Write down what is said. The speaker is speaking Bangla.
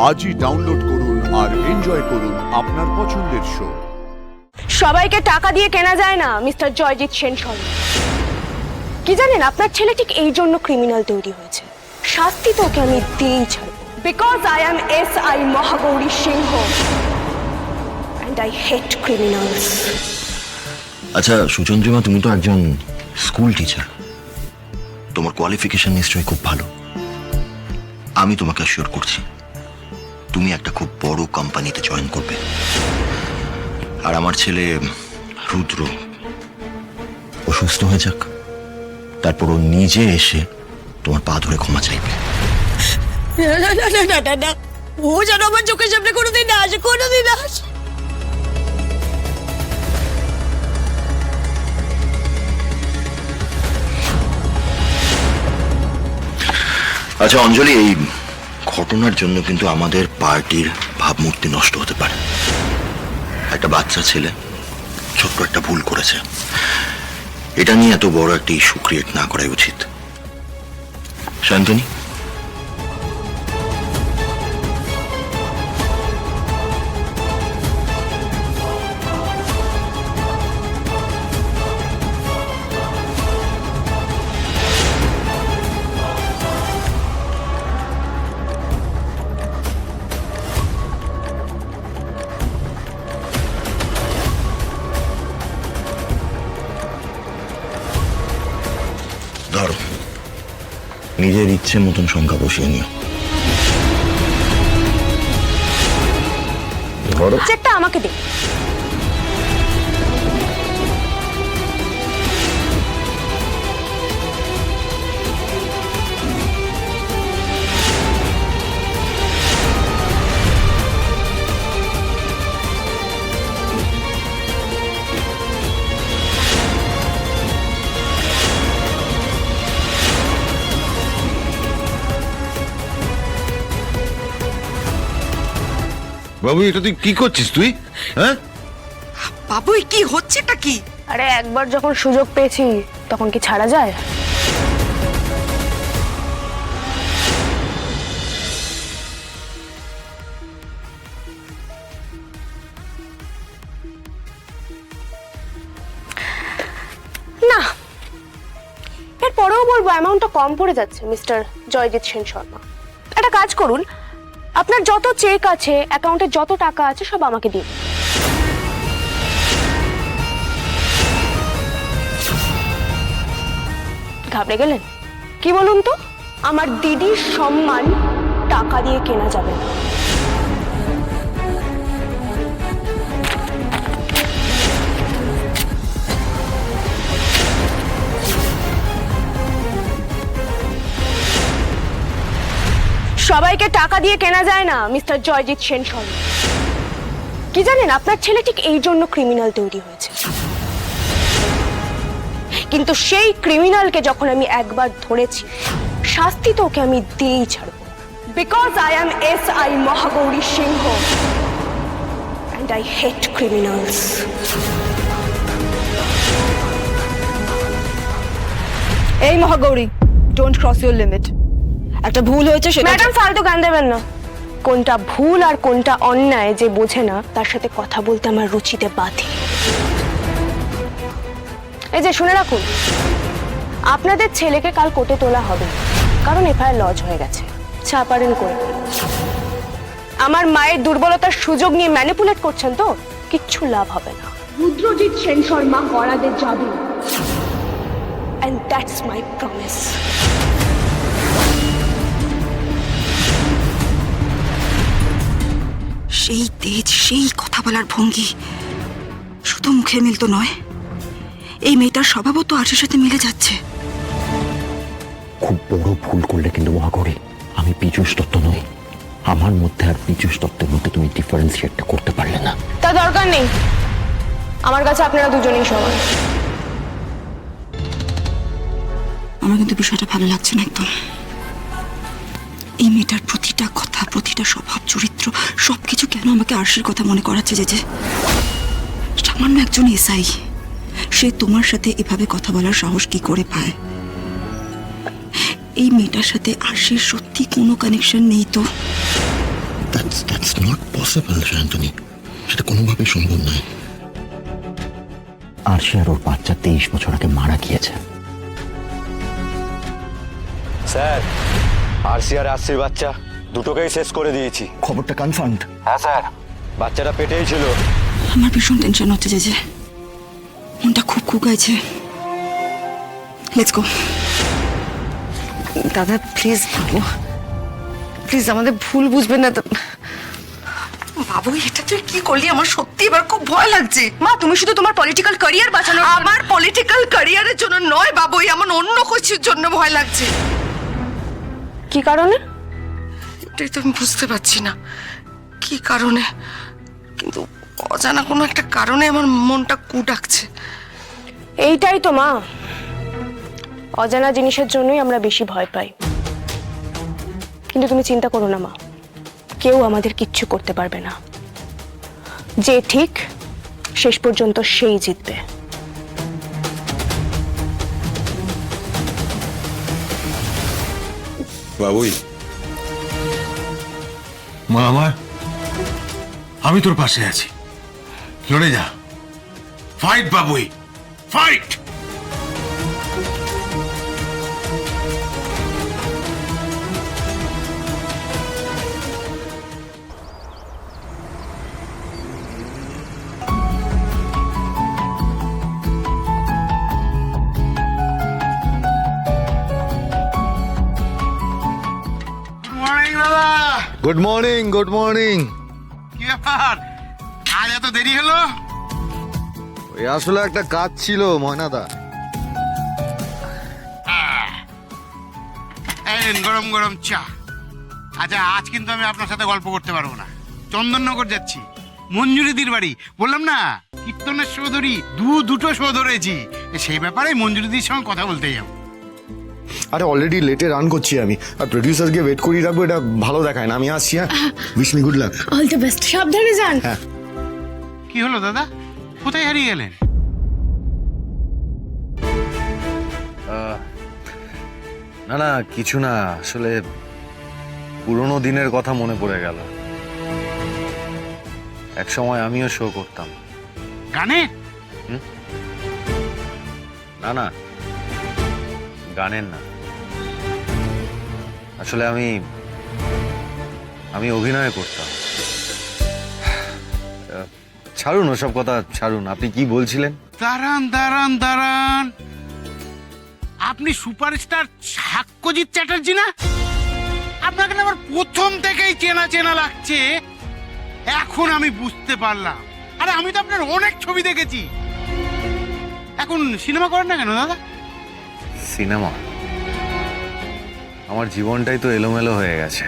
আজই ডাউনলোড করুন আর এনজয় করুন আপনার পছন্দের শো। সবাইকে টাকা দিয়ে কেনা যায় না মিস্টার জয়জিৎ সেন শর্মা। কি জানেন, আপনার ছেলে ঠিক এই জন্য ক্রিমিনাল তৈরি হয়েছে। শাস্তি তো ওকে আমি দিয়েই ছাড়ব, because I am SI Mahagauri Singh and I hate criminals. আচ্ছা সুচন্দ্রিমা, তুমি তো একজন স্কুল টিচার, তোমার কোয়ালিফিকেশন নিশ্চয়ই খুব ভালো। আমি তোমাকে অ্যাসিওর করছি তুমি একটা খুব বড় কোম্পানিতে জয়েন করবে। আর আমার ছেলে রুদ্র অসুস্থ হয়ে যাক, তারপর ও নিজে এসে তোমার পা ধরে ক্ষমা চাইবে। না, ও যেন আমার চোখের সামনে কোনোদিন না আসে, কোনোদিন না আসে। আচ্ছা অঞ্জলি, এই ঘটনার জন্য কিন্তু আমাদের পার্টির ভাবমূর্তি নষ্ট হতে পারে। একটা বাচ্চা ছেলে ছোট্ট একটা ভুল করেছে, এটা নিয়ে এত বড় একটা ইস্যু ক্রিয়েট না করাই উচিত। শান্তনী, ধরো নিজের ইচ্ছে মতন সংখ্যা বসিয়ে নিও। ধরো, চেকটা আমাকে দিন। বাবু, এটা তুই কি করছিস তুই? হ্যাঁ বাবু, কি হচ্ছেটা কি? আরে একবার যখন সুযোগ পেয়েছি তখন কি ছাড়া যায়? না, এরপরেও বলবো অ্যামাউন্টটা কম পড়ে যাচ্ছে মিস্টার জয়জিৎ সেন শর্মা। একটা কাজ করুন, আপনার যত চেক আছে, অ্যাকাউন্টে যত টাকা আছে সব আমাকে দিন। ঘাবড়ে গেলেন? কি বলুন তো, আমার দিদির সম্মান টাকা দিয়ে কেনা যাবে না। সবাইকে টাকা দিয়ে কেনা যায় না মিস্টার জয়জিৎ সেন শর্মা। কি জানেন, আপনার ছেলে ঠিক এই জন্য ক্রিমিনাল তৈরি হয়েছে। কিন্তু সেই ক্রিমিনালকে যখন আমি একবার ধরেছি, শাস্তি তো ওকে আমি দিয়েই ছাড়ব, because I am SI Mahagauri Singh and I hate criminals. এই Mahagauri, don't cross your limit. একটা ভুল হয়েছে সেটা। ম্যাডাম ফালতু গান দেবেন না। কোনটা ভুল আর কোনটা অন্যায় যে বোঝে না, তার সাথে কথা বলতে আমার রুচিতে বাধে। এই যে শুনে রাখুন, আপনাদের ছেলেকে কাল কোর্টে তোলা হবে, কারণ FIR লজ হয়ে গেছে। ছাপারেন করে আমার মায়ের দুর্বলতার সুযোগ নিয়ে ম্যানিপুলেট করছেন তো, কিচ্ছু লাভ হবে না। রুদ্রজিৎ সেন শর্মা গড়াতে যাবে, and that's my promise. সেই তেজ, সেই কথা বলার ভঙ্গি শুধু মুখে মিলতো নয়, এই মেয়েটার স্বভাবও তো আর্যের সাথে মিলে যাচ্ছে। খুব বড় ভুল করলে কিন্তু মহাগৌরী। আমি পীযূষ দত্ত নই, আমার মধ্যে আর পীযূষ দত্তের মধ্যে তুমি ডিফারেন্সিয়েটটা করতে পারলে না। তা দরকার নেই, আমার কাছে আপনারা দুজনেই সমান। আমার কিন্তু বিষয়টা ভালো লাগছে না একদম। এই মেয়েটার প্রতিটা কথা, প্রতিটা স্বভাব, চরিত্র সবকিছু কেন আমাকে আরশির কথা মনে করাচ্ছে। যে সামান্য একজন SI, সে তোমার সাথে এভাবে কথা বলার সাহস কি করে পায়? এই মেয়েটার সাথে আরশির সত্যি কোনো কানেকশন নেই তো? তা দ্যাটস নট পসিবল শান্তনী, সেটা কোনোভাবেই সম্ভব নয়। আরশি আর ওর বাচ্চা 23 বছর আগে মারা গিয়েছে। স্যার, আরসি আর আরসির বাচ্চা দুটোকেই শেষ করে দিয়েছি। খবরটা কনফার্মড? হ্যাঁ স্যার, বাচ্চাটা পেটেই ছিল। আমার ভীষণ টেনশন হচ্ছে যে মনটা খুব কুকাইছে। Let's go. দাদা প্লিজ বাবু, প্লিজ আমাদের ভুল বুঝবেন না তো। বাবু এটা তুই কি করলি? আমার সত্যি এবার খুব ভয় লাগছে। মা তুমি শুধু তোমার পলিটিক্যাল ক্যারিয়ার বাঁচানো। আমার পলিটিক্যাল ক্যারিয়ারের জন্য নয় বাবু, আমার অন্য কিছুর জন্য ভয় লাগছে। কি কারণে? এটাই তো আমি বুঝতে পারছি না কি কারণে, কিন্তু অজানা কোনো একটা কারণে আমার মনটা কু ডাকছে। এইটাই তো মা, অজানা জিনিসের জন্যই আমরা বেশি ভয় পাই। কিন্তু তুমি চিন্তা করো না মা, কেউ আমাদের কিচ্ছু করতে পারবে না। যে ঠিক শেষ পর্যন্ত সেই জিতবে। বাবুই, মা আমার, আমি তোর পাশে আছি, লড়ে যা, ফাইট বাবুই, fight. Good morning, good morning. কি ব্যাপার, আজ এত দেরি হলো? ওই আসলে একটা কাজ ছিল ময়নাদা। এই নিন গরম গরম চা। আচ্ছা, আজ কিন্তু আমি আপনার সাথে গল্প করতে পারবো না। চন্দননগর যাচ্ছি, মঞ্জুরিদির বাড়ি। বললাম না কীর্তনের শো ধরি, দুটো শো ধরেছি। সেই ব্যাপারে মঞ্জুরিদির সঙ্গে কথা বলতে যাবো। আরে অলরেডি লেটে রান করছি আমি, আর প্রডিউসারকে ওয়েট করিয়ে রাখবো, এটা ভালো দেখায় না। আমি আসছি, হ্যাঁ, wish me good luck. All the best, সাবধানে যান। কি হলো দাদা, কোথায় হারিয়ে গেলেন? না না কিছু না, আসলে পুরোনো দিনের কথা মনে পড়ে গেল। এক সময় আমিও শো করতাম। গানে? না না, গানের না, আসলে আমি অভিনয় করতাম। ছাড়ুন ওসব কথা, ছাড়ুন। আপনি কি বলছিলেন? দাঁড়ান দাঁড়ান দাঁড়ান, আপনি সুপারস্টার সাক্ষ্যজিৎ চ্যাটার্জি না? আপনাকে না আমার প্রথম থেকেই চেনা চেনা লাগছে। এখন আমি বুঝতে পারলাম। আরে আমি তো আপনার অনেক ছবি দেখেছি। এখন সিনেমা করেন না কেন দাদা? সিনেমা? আমার জীবনটাই তো এলোমেলো হয়ে গেছে।